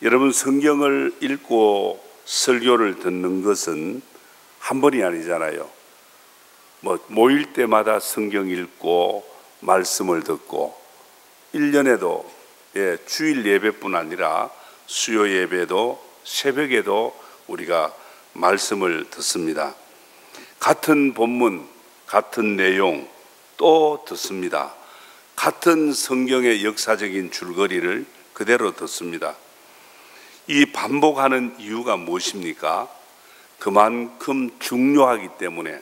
여러분, 성경을 읽고 설교를 듣는 것은 한 번이 아니잖아요. 모일 때마다 성경 읽고 말씀을 듣고 1년에도 주일 예배뿐 아니라 수요 예배도 새벽에도 우리가 말씀을 듣습니다. 같은 본문, 같은 내용 또 듣습니다. 같은 성경의 역사적인 줄거리를 그대로 듣습니다. 이 반복하는 이유가 무엇입니까? 그만큼 중요하기 때문에,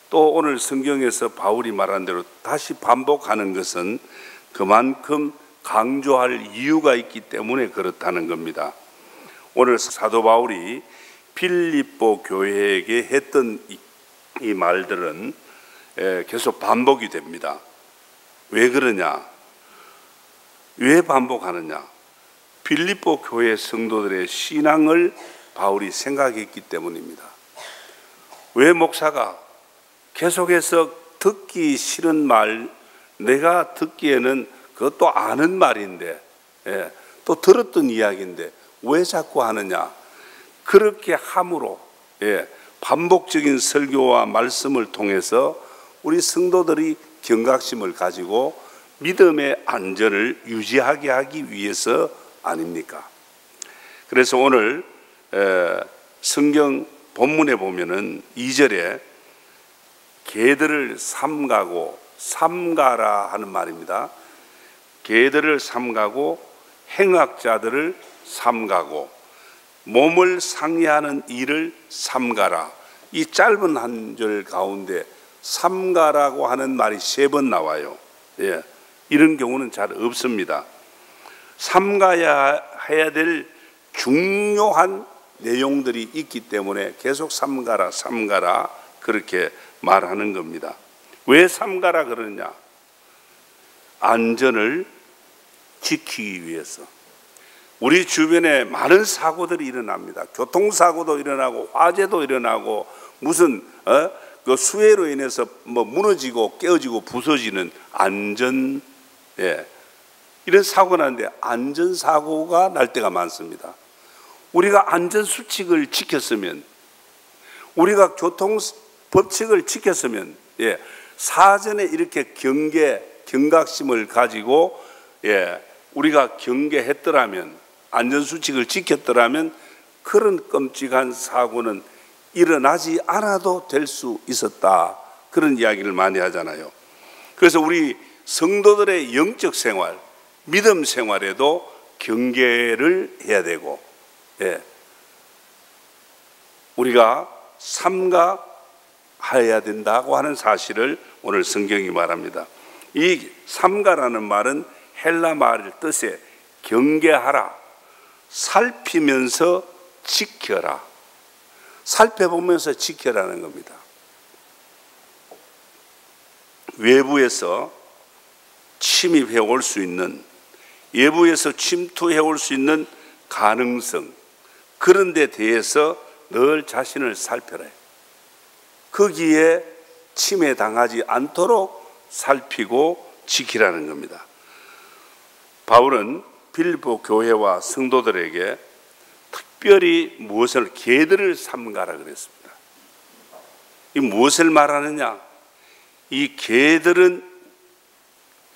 또 오늘 성경에서 바울이 말한 대로 다시 반복하는 것은 그만큼 강조할 이유가 있기 때문에 그렇다는 겁니다. 오늘 사도 바울이 빌립보 교회에게 했던 이 말들은 계속 반복이 됩니다. 왜 그러냐? 왜 반복하느냐? 빌립보 교회 성도들의 신앙을 바울이 생각했기 때문입니다. 왜 목사가 계속해서 듣기 싫은 말, 내가 듣기에는 그것도 아는 말인데, 또 들었던 이야기인데 왜 자꾸 하느냐? 그렇게 함으로 반복적인 설교와 말씀을 통해서 우리 성도들이 경각심을 가지고 믿음의 안전을 유지하게 하기 위해서 아닙니까? 그래서 오늘 성경 본문에 보면은 2절에 개들을 삼가고, 삼가라 하는 말입니다. 개들을 삼가고 행악자들을 삼가고 몸을 상해하는 일을 삼가라. 이 짧은 한 절 가운데 삼가라고 하는 말이 3번 나와요. 이런 경우는 잘 없습니다. 삼가야 해야 될 중요한 내용들이 있기 때문에 계속 삼가라, 삼가라 그렇게 말하는 겁니다. 왜 삼가라 그러냐? 안전을 지키기 위해서. 우리 주변에 많은 사고들이 일어납니다. 교통사고도 일어나고 화재도 일어나고 무슨 그 수해로 인해서 무너지고 깨어지고 부서지는 안전, 이런 사고가 나는데 안전사고가 날 때가 많습니다. 우리가 안전수칙을 지켰으면, 우리가 교통법칙을 지켰으면, 사전에 이렇게 경각심을 가지고 우리가 경계했더라면, 안전수칙을 지켰더라면 그런 끔찍한 사고는 일어나지 않아도 될 수 있었다. 그런 이야기를 많이 하잖아요. 그래서 우리 성도들의 영적 생활, 믿음 생활에도 경계를 해야 되고, 우리가 삼가해야 된다고 하는 사실을 오늘 성경이 말합니다. 이 삼가라는 말은 헬라 말 뜻에 경계하라, 살피면서 지켜라, 살펴보면서 지켜라는 겁니다. 외부에서 침입해 올 수 있는, 외부에서 침투해 올 수 있는 가능성, 그런 데 대해서 늘 자신을 살펴라. 거기에 침해당하지 않도록 살피고 지키라는 겁니다. 바울은 빌립보 교회와 성도들에게 특별히 무엇을, 개들을 삼가라 그랬습니다. 이 무엇을 말하느냐? 이 개들은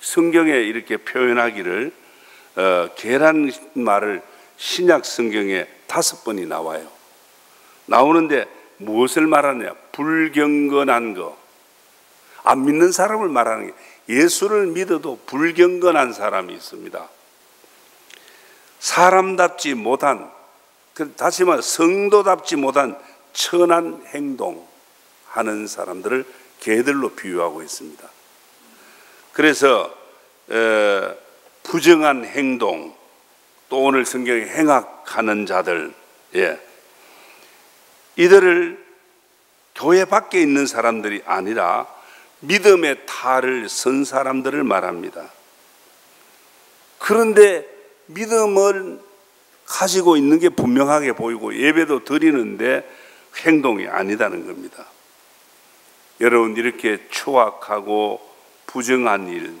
성경에 이렇게 표현하기를, 개라는 말을 신약 성경에 5번이 나와요. 나오는데 무엇을 말하느냐? 불경건한 거. 안 믿는 사람을 말하는 게, 예수를 믿어도 불경건한 사람이 있습니다. 사람답지 못한, 다시 말해 성도답지 못한 천한 행동하는 사람들을 개들로 비유하고 있습니다. 그래서 부정한 행동, 또 오늘 성경에 행악하는 자들, 이들을 교회 밖에 있는 사람들이 아니라 믿음의 탈을 선 사람들을 말합니다. 그런데 믿음을 가지고 있는 게 분명하게 보이고 예배도 드리는데 행동이 아니다는 겁니다. 여러분, 이렇게 추악하고 부정한 일,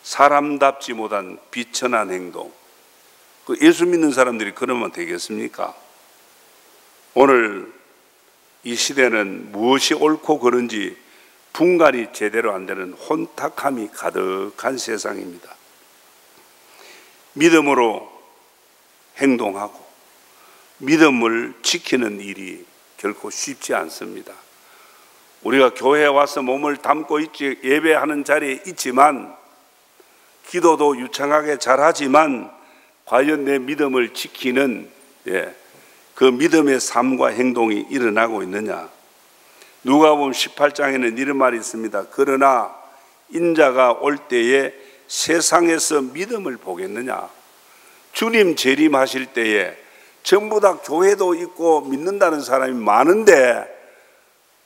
사람답지 못한 비천한 행동, 그 예수 믿는 사람들이 그러면 되겠습니까? 오늘 이 시대는 무엇이 옳고 그른지 분간이 제대로 안 되는 혼탁함이 가득한 세상입니다. 믿음으로 행동하고 믿음을 지키는 일이 결코 쉽지 않습니다. 우리가 교회에 와서 몸을 담고 있지, 예배하는 자리에 있지만, 기도도 유창하게 잘하지만 과연 내 믿음을 지키는 그 믿음의 삶과 행동이 일어나고 있느냐? 누가복음 18장에는 이런 말이 있습니다. 그러나 인자가 올 때에 세상에서 믿음을 보겠느냐? 주님 재림하실 때에 전부 다 교회도 있고 믿는다는 사람이 많은데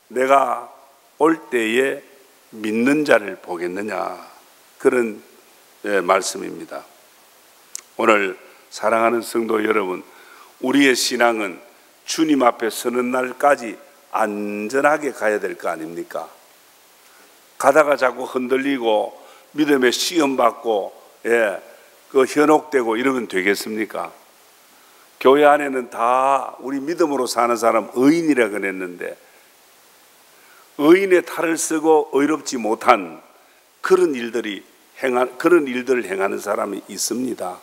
내가 올 때에 믿는 자를 보겠느냐? 그런 말씀입니다. 오늘 사랑하는 성도 여러분, 우리의 신앙은 주님 앞에 서는 날까지 안전하게 가야 될 거 아닙니까? 가다가 자꾸 흔들리고 믿음에 시험받고 그 현혹되고 이러면 되겠습니까? 교회 안에는 다 우리 믿음으로 사는 사람 의인이라 그랬는데 의인의 탈을 쓰고 의롭지 못한 그런 일들을 행하는 사람이 있습니다.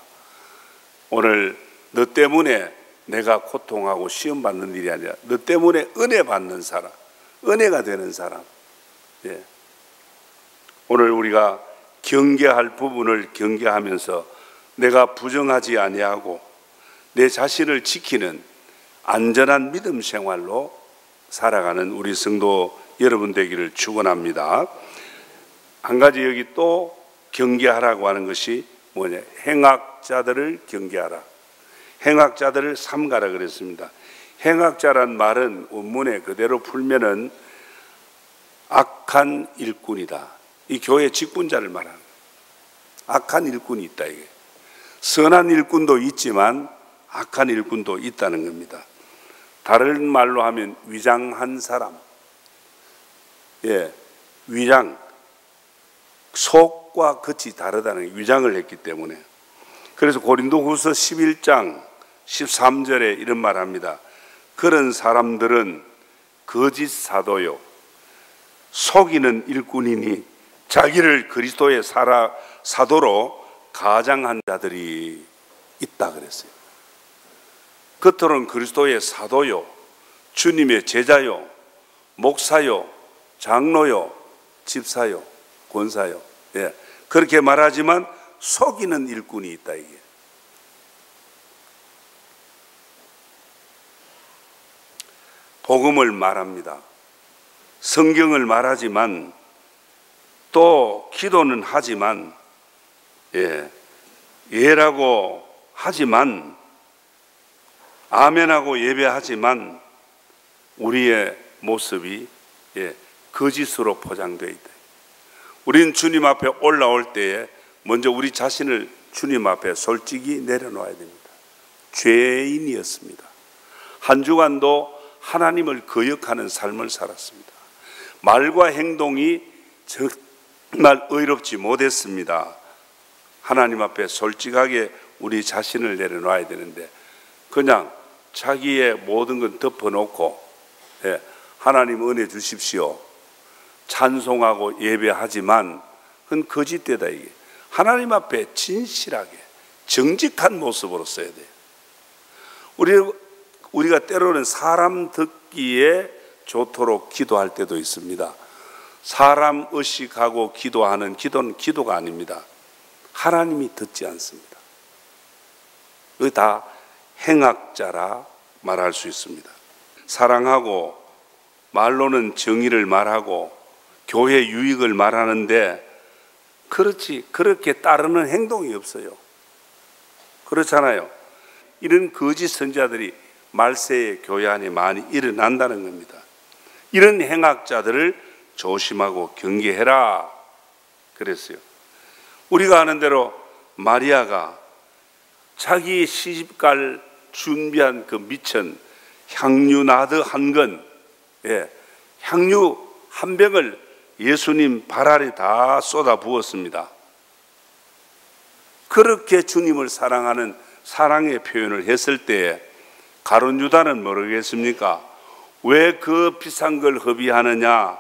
오늘 너 때문에 내가 고통하고 시험받는 일이 아니라 너 때문에 은혜 받는 사람, 은혜가 되는 사람. 오늘 우리가 경계할 부분을 경계하면서 내가 부정하지 아니하고 내 자신을 지키는 안전한 믿음 생활로 살아가는 우리 성도 여러분 되기를 축원합니다. 한 가지 여기 또 경계하라고 하는 것이 뭐냐? 행악자들을 경계하라. 행악자들을 삼가라 그랬습니다. 행악자란 말은 원문에 그대로 풀면은 악한 일꾼이다. 이 교회 직분자를 말하는 악한 일꾼이 있다 이게. 선한 일꾼도 있지만 악한 일꾼도 있다는 겁니다. 다른 말로 하면 위장한 사람. 위장. 속과 겉이 다르다는 위장을 했기 때문에. 그래서 고린도후서 11장 13절에 이런 말합니다. 그런 사람들은 거짓 사도요 속이는 일꾼이니 자기를 그리스도의 사도로 가장한 자들이 있다 그랬어요. 겉으로는 그리스도의 사도요, 주님의 제자요, 목사요, 장로요, 집사요, 권사요. 그렇게 말하지만 속이는 일꾼이 있다 이게. 복음을 말합니다. 성경을 말하지만 또 기도는 하지만 예라고 하지만 아멘하고 예배하지만 우리의 모습이 거짓으로 포장되어 있다. 우리는 주님 앞에 올라올 때에 먼저 우리 자신을 주님 앞에 솔직히 내려놓아야 됩니다. 죄인이었습니다. 한 주간도 하나님을 거역하는 삶을 살았습니다. 말과 행동이 정말 의롭지 못했습니다. 하나님 앞에 솔직하게 우리 자신을 내려놔야 되는데 그냥 자기의 모든 건 덮어놓고 하나님 은혜 주십시오 찬송하고 예배하지만 그건 거짓되다 이게. 하나님 앞에 진실하게 정직한 모습으로 써야 돼요. 우리가 때로는 사람 듣기에 좋도록 기도할 때도 있습니다. 사람 의식하고 기도하는 기도는 기도가 아닙니다. 하나님이 듣지 않습니다. 그게 다 행악자라 말할 수 있습니다. 사랑하고 말로는 정의를 말하고 교회 유익을 말하는데 그렇게 따르는 행동이 없어요. 그렇잖아요. 이런 거짓 선지자들이 말세의 교회 안에 많이 일어난다는 겁니다. 이런 행악자들을 조심하고 경계해라 그랬어요. 우리가 아는 대로 마리아가 자기 시집갈 준비한 그 미천 향유 나드 한 건, 향유 한 병을 예수님 발 아래 다 쏟아 부었습니다. 그렇게 주님을 사랑하는 사랑의 표현을 했을 때 가룟 유다는 모르겠습니까? 왜 그 비싼 걸 허비하느냐?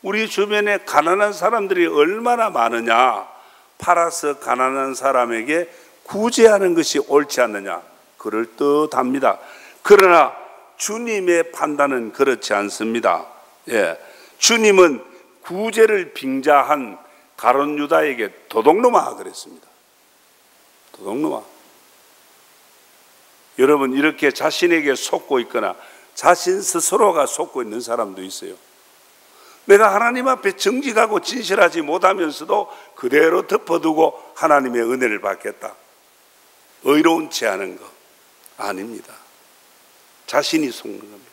우리 주변에 가난한 사람들이 얼마나 많으냐? 팔아서 가난한 사람에게 구제하는 것이 옳지 않느냐? 그럴듯합니다. 그러나 주님의 판단은 그렇지 않습니다. 예, 주님은 구제를 빙자한 가룟 유다에게 도둑놈아 그랬습니다. 도둑놈아. 여러분, 이렇게 자신에게 속고 있거나 자신 스스로가 속고 있는 사람도 있어요. 내가 하나님 앞에 정직하고 진실하지 못하면서도 그대로 덮어두고 하나님의 은혜를 받겠다. 의로운 채 하는 거 아닙니다. 자신이 속는 겁니다.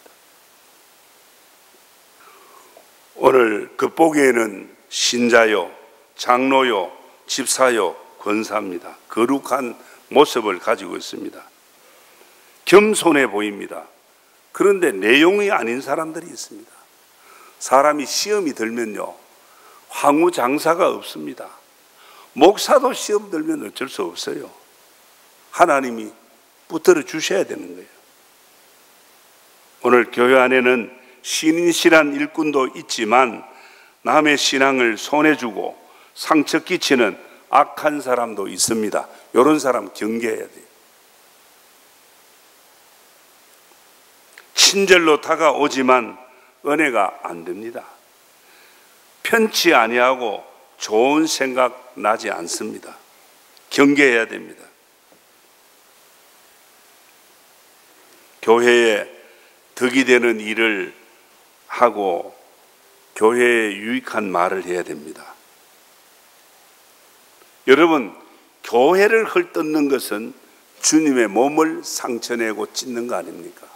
오늘 극보기에는 신자요, 장로요, 집사요, 권사입니다. 거룩한 모습을 가지고 있습니다. 겸손해 보입니다. 그런데 내용이 아닌 사람들이 있습니다. 사람이 시험이 들면요, 황후장사가 없습니다. 목사도 시험 들면 어쩔 수 없어요. 하나님이 붙들어 주셔야 되는 거예요. 오늘 교회 안에는 신실한 일꾼도 있지만 남의 신앙을 손해주고 상처 끼치는 악한 사람도 있습니다. 이런 사람 경계해야 돼요. 친절로 다가오지만 은혜가 안 됩니다. 편치 아니하고 좋은 생각 나지 않습니다. 경계해야 됩니다. 교회에 덕이 되는 일을 하고 교회에 유익한 말을 해야 됩니다. 여러분, 교회를 헐뜯는 것은 주님의 몸을 상처내고 찢는 거 아닙니까?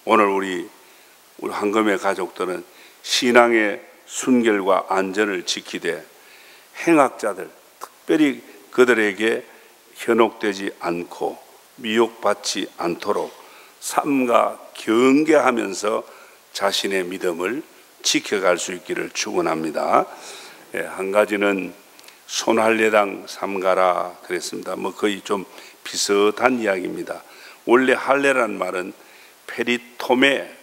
오늘 우리 황금의 가족들은 신앙의 순결과 안전을 지키되 행악자들, 특별히 그들에게 현혹되지 않고 미혹받지 않도록 삼가 경계하면서 자신의 믿음을 지켜갈 수 있기를 축원합니다. 한 가지는 손할례당 삼가라 그랬습니다. 거의 좀 비슷한 이야기입니다. 원래 할례란 말은 페리토메란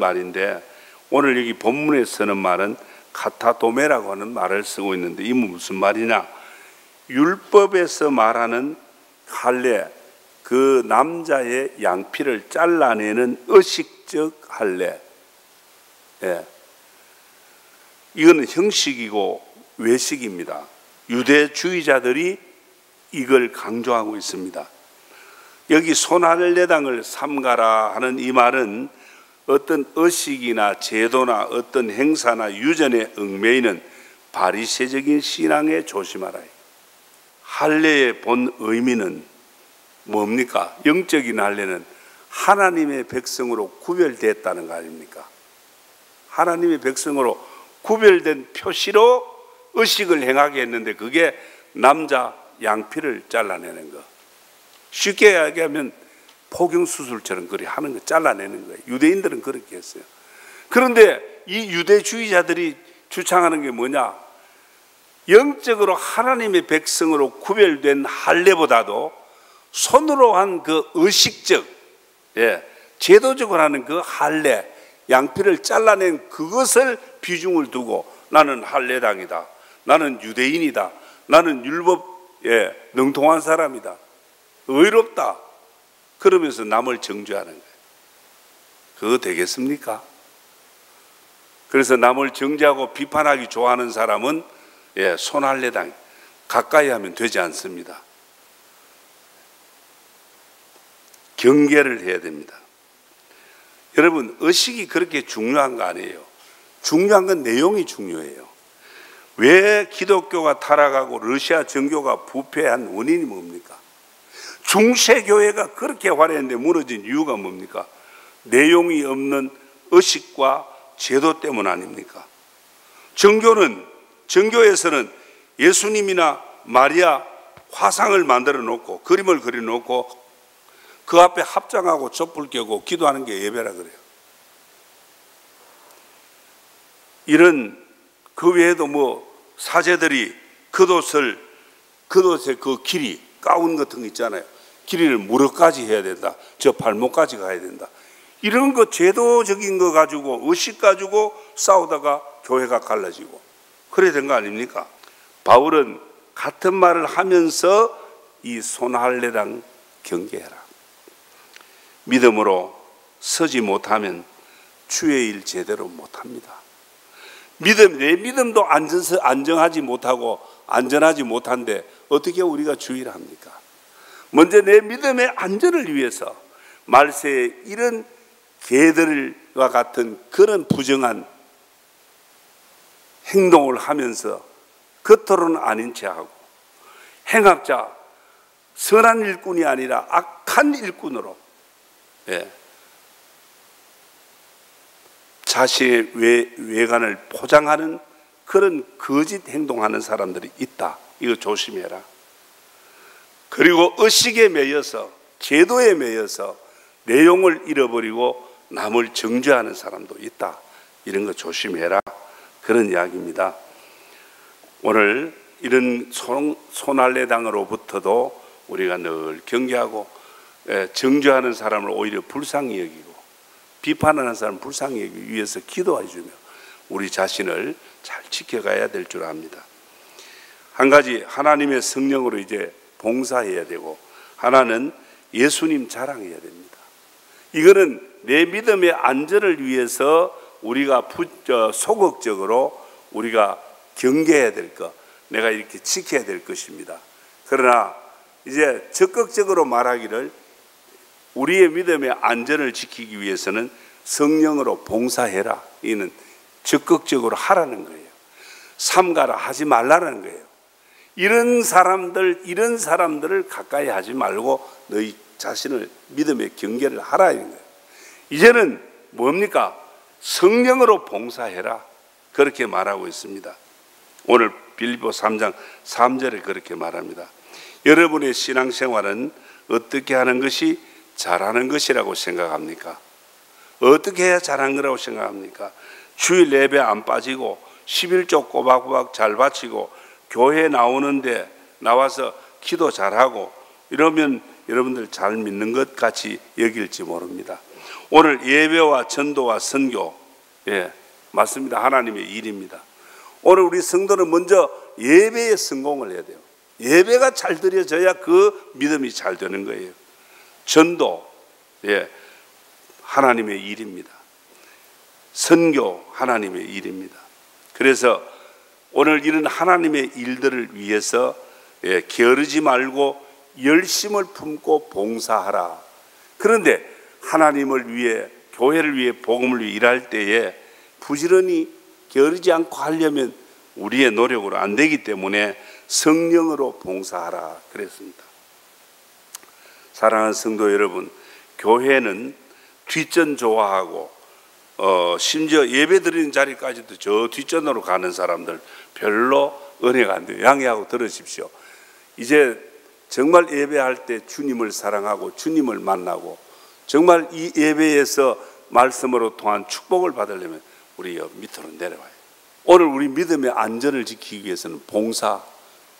말인데 오늘 여기 본문에 쓰는 말은 카타도메라고 하는 말을 쓰고 있는데 이 무슨 말이냐? 율법에서 말하는 할례, 그 남자의 양피를 잘라내는 의식적 할례. 예. 이거는 형식이고 외식입니다. 유대주의자들이 이걸 강조하고 있습니다. 여기 손할례당을 삼가라 하는 이 말은 어떤 의식이나 제도나 어떤 행사나 유전에 얽매이는 바리새적인 신앙에 조심하라. 할례의 본 의미는 뭡니까? 영적인 할례는 하나님의 백성으로 구별됐다는 거 아닙니까? 하나님의 백성으로 구별된 표시로 의식을 행하게 했는데 그게 남자 양피를 잘라내는 거. 쉽게 이야기하면 포경수술처럼 그렇게 하는 거, 잘라내는 거예요. 유대인들은 그렇게 했어요. 그런데 이 유대주의자들이 주창하는 게 뭐냐? 영적으로 하나님의 백성으로 구별된 할례보다도 손으로 한 그 의식적, 제도적으로 하는 그 할례, 양피를 잘라낸 그것을 비중을 두고 나는 할례당이다, 나는 유대인이다, 나는 율법에 능통한 사람이다, 의롭다, 그러면서 남을 정죄하는 거예요. 그거 되겠습니까? 그래서 남을 정죄하고 비판하기 좋아하는 사람은 손할례당, 가까이 하면 되지 않습니다. 경계를 해야 됩니다. 여러분, 의식이 그렇게 중요한 거 아니에요. 중요한 건 내용이 중요해요. 왜 기독교가 타락하고 러시아 정교가 부패한 원인이 뭡니까? 중세교회가 그렇게 화려한데 무너진 이유가 뭡니까? 내용이 없는 의식과 제도 때문 아닙니까? 정교에서는 예수님이나 마리아 화상을 만들어 놓고 그림을 그려 놓고 그 앞에 합장하고 촛불 켜고 기도하는 게 예배라 그래요. 이런 그 외에도 사제들이 겉옷을 겉옷의 그 길이, 가운 같은 거 있잖아요. 길이를 무릎까지 해야 된다. 저 발목까지 가야 된다. 이런 거 제도적인 거 가지고, 의식 가지고 싸우다가 교회가 갈라지고 그래야 된 거 아닙니까? 바울은 같은 말을 하면서 이 손할례당 경계해라. 믿음으로 서지 못하면 주의 일 제대로 못합니다. 내 믿음도 안정하지 못하고 안전하지 못한데 어떻게 우리가 주의를 합니까? 먼저 내 믿음의 안전을 위해서 말세에 이런 개들과 같은 그런 부정한 행동을 하면서 겉으로는 아닌 채 하고, 행악자, 선한 일꾼이 아니라 악한 일꾼으로 자신의 외관을 포장하는 그런 거짓 행동하는 사람들이 있다. 이거 조심해라. 그리고 의식에 매여서, 제도에 매여서 내용을 잃어버리고 남을 정죄하는 사람도 있다. 이런 거 조심해라. 그런 이야기입니다. 오늘 이런 손할례당으로부터도 우리가 늘 경계하고, 정죄하는 사람을 오히려 불쌍히 여기고 비판하는 사람을 불쌍히 여기기 위해서 기도해 주며 우리 자신을 잘 지켜가야 될 줄 압니다. 한 가지, 하나님의 성령으로 이제 봉사해야 되고, 하나는 예수님 자랑해야 됩니다. 이거는 내 믿음의 안전을 위해서 우리가 소극적으로 우리가 경계해야 될 것, 내가 이렇게 지켜야 될 것입니다. 그러나 이제 적극적으로 말하기를, 우리의 믿음의 안전을 지키기 위해서는 성령으로 봉사해라. 이는 적극적으로 하라는 거예요. 삼가라 하지 말라는 거예요. 이런 사람들을 가까이 하지 말고 너희 자신을 믿음의 경계를 하라 이런 거예요. 이제는 뭡니까? 성령으로 봉사해라. 그렇게 말하고 있습니다. 오늘 빌립보 3장 3절에 그렇게 말합니다. 여러분의 신앙생활은 어떻게 하는 것이 잘하는 것이라고 생각합니까? 어떻게 해야 잘한 거라고 생각합니까? 주일 예배 안 빠지고 11조 꼬박꼬박 잘 바치고 교회 나오는데 나와서 기도 잘하고 이러면 여러분들 잘 믿는 것 같이 여길지 모릅니다. 오늘 예배와 전도와 선교, 맞습니다. 하나님의 일입니다. 오늘 우리 성도는 먼저 예배에 성공을 해야 돼요. 예배가 잘 드려져야 그 믿음이 잘 되는 거예요. 전도, 하나님의 일입니다. 선교, 하나님의 일입니다. 그래서 오늘 이런 하나님의 일들을 위해서 게으르지 말고 열심을 품고 봉사하라. 그런데 하나님을 위해, 교회를 위해, 복음을 위해 일할 때에 부지런히 게으르지 않고 하려면 우리의 노력으로 안 되기 때문에 성령으로 봉사하라 그랬습니다. 사랑하는 성도 여러분, 교회는 뒷전 좋아하고 심지어 예배 드리는 자리까지도 저 뒷전으로 가는 사람들 별로 은혜가 안 돼요. 양해하고 들으십시오. 이제 정말 예배할 때 주님을 사랑하고 주님을 만나고 정말 이 예배에서 말씀으로 통한 축복을 받으려면 우리 밑으로 내려와요. 오늘 우리 믿음의 안전을 지키기 위해서는 봉사,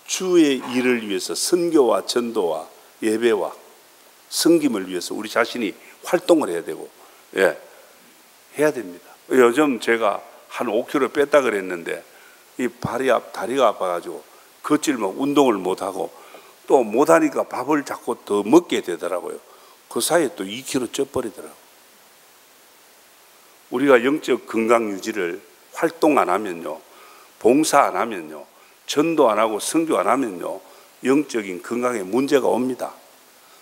주의 일을 위해서 선교와 전도와 예배와 섬김을 위해서 우리 자신이 활동을 해야 되고 해야 됩니다. 요즘 제가 한 5kg 뺐다 그랬는데 이 다리가 아파가지고 걷질 막 운동을 못하고 또 못하니까 밥을 자꾸 더 먹게 되더라고요. 그 사이에 또 2kg 쪄버리더라고요. 우리가 영적 건강 유지를 활동 안 하면요, 봉사 안 하면요, 전도 안 하고 선교 안 하면요, 영적인 건강에 문제가 옵니다.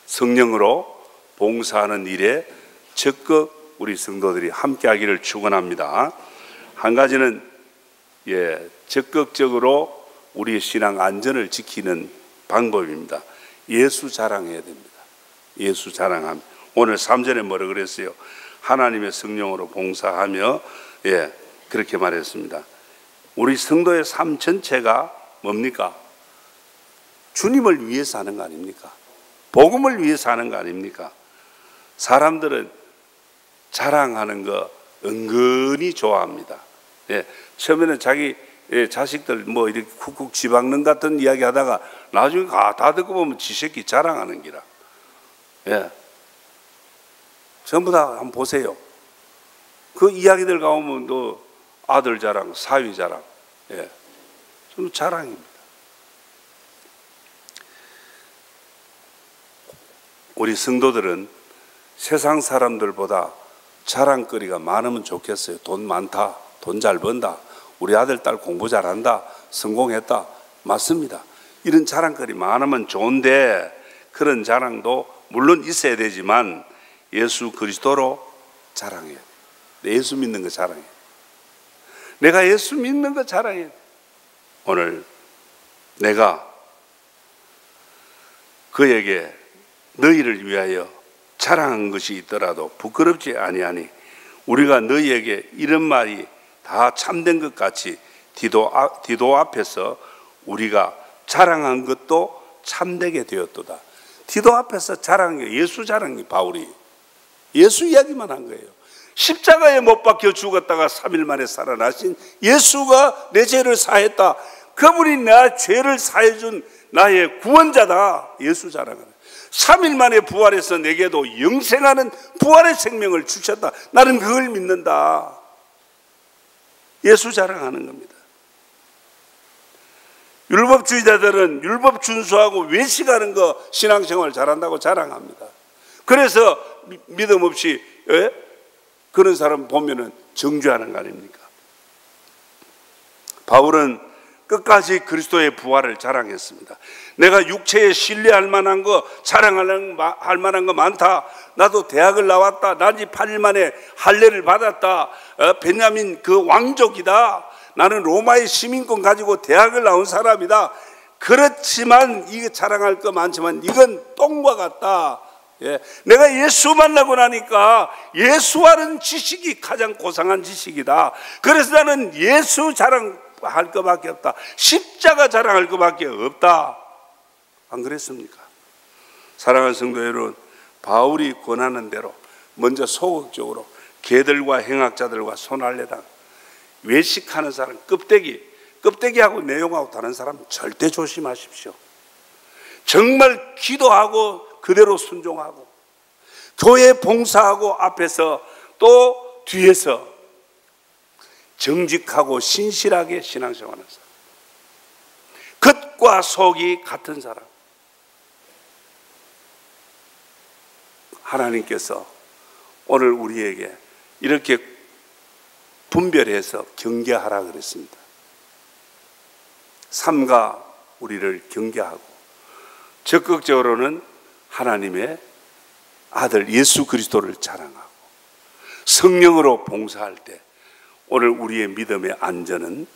성령으로 봉사하는 일에 적극 우리 성도들이 함께 하기를 축원합니다. 한 가지는 적극적으로 우리의 신앙 안전을 지키는 방법입니다. 예수 자랑해야 됩니다. 예수 자랑하면. 오늘 3절에 뭐라 그랬어요? 하나님의 성령으로 봉사하며 그렇게 말했습니다. 우리 성도의 삶 전체가 뭡니까? 주님을 위해서 하는 거 아닙니까? 복음을 위해서 하는 거 아닙니까? 사람들은 자랑하는 거 은근히 좋아합니다. 처음에는 자기 예, 자식들 뭐 이렇게 쿡쿡 지박는 같은 이야기 하다가 나중에 다 듣고 보면 지 새끼 자랑하는 기라. 예. 전부 다 한번 보세요. 그 이야기들 가오면 또 아들 자랑, 사위 자랑, 예, 좀 자랑입니다. 우리 성도들은 세상 사람들보다 자랑거리가 많으면 좋겠어요. 돈 많다, 돈 잘 번다, 우리 아들 딸 공부 잘한다, 성공했다. 맞습니다. 이런 자랑거리 많으면 좋은데 그런 자랑도 물론 있어야 되지만 예수 그리스도로 자랑해요. 예수 믿는 거 자랑해요. 내가 예수 믿는 거 자랑해요. 오늘 내가 그에게 너희를 위하여 자랑한 것이 있더라도 부끄럽지 아니하니 우리가 너희에게 이런 말이 다 참된 것 같이 디도 앞에서 우리가 자랑한 것도 참되게 되었도다. 디도 앞에서 자랑한 게 예수 자랑이 바울이 예수 이야기만 한 거예요. 십자가에 못 박혀 죽었다가 3일 만에 살아나신 예수가 내 죄를 사했다. 그분이 내 죄를 사해준 나의 구원자다. 예수 자랑하는 3일 만에 부활해서 내게도 영생하는 부활의 생명을 주셨다. 나는 그걸 믿는다. 예수 자랑하는 겁니다. 율법주의자들은 율법 준수하고 외식하는 거 신앙생활 잘한다고 자랑합니다. 그래서 믿음 없이 그런 사람 보면은 정죄하는 거 아닙니까? 바울은 끝까지 그리스도의 부활을 자랑했습니다. 내가 육체에 신뢰할 만한 거, 자랑할 만한 거 많다. 나도 대학을 나왔다. 난지 8일 만에 할례를 받았다. 베냐민 그 왕족이다. 나는 로마의 시민권 가지고 대학을 나온 사람이다. 그렇지만 이게 자랑할 거 많지만 이건 똥과 같다. 예. 내가 예수 만나고 나니까 예수하는 지식이 가장 고상한 지식이다. 그래서 나는 예수 자랑할 것밖에 없다. 십자가 자랑할 것밖에 없다. 안 그랬습니까? 사랑하는 성도 여러분, 바울이 권하는 대로 먼저 소극적으로 개들과 행악자들과 손할래당 외식하는 사람, 껍데기하고 내용하고 다른 사람 절대 조심하십시오. 정말 기도하고 그대로 순종하고 교회 봉사하고 앞에서 또 뒤에서 정직하고 신실하게 신앙생활하는 사람, 겉과 속이 같은 사람, 하나님께서 오늘 우리에게 이렇게 분별해서 경계하라 그랬습니다. 삼가 우리를 경계하고 적극적으로는 하나님의 아들 예수 그리스도를 자랑하고 성령으로 봉사할 때 오늘 우리의 믿음의 안전은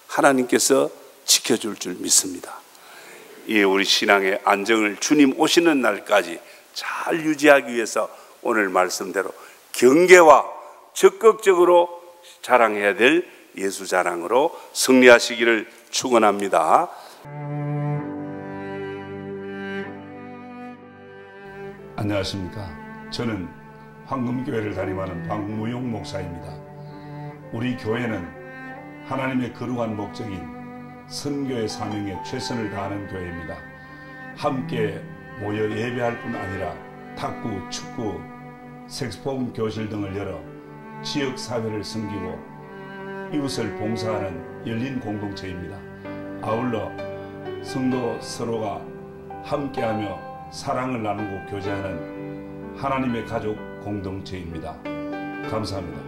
하나님께서 지켜줄 줄 믿습니다. 이 우리 신앙의 안정을 주님 오시는 날까지 잘 유지하기 위해서 오늘 말씀대로 경계와 적극적으로 자랑해야 될 예수 자랑으로 승리하시기를 축원합니다. 안녕하십니까. 저는 황금교회를 담임하는 박무용 목사입니다. 우리 교회는 하나님의 거룩한 목적인 선교의 사명에 최선을 다하는 교회입니다. 함께 모여 예배할 뿐 아니라 탁구, 축구, 색소폰 교실 등을 열어 지역 사회를 섬기고 이웃을 봉사하는 열린 공동체입니다. 아울러 성도 서로가 함께하며 사랑을 나누고 교제하는 하나님의 가족 공동체입니다. 감사합니다.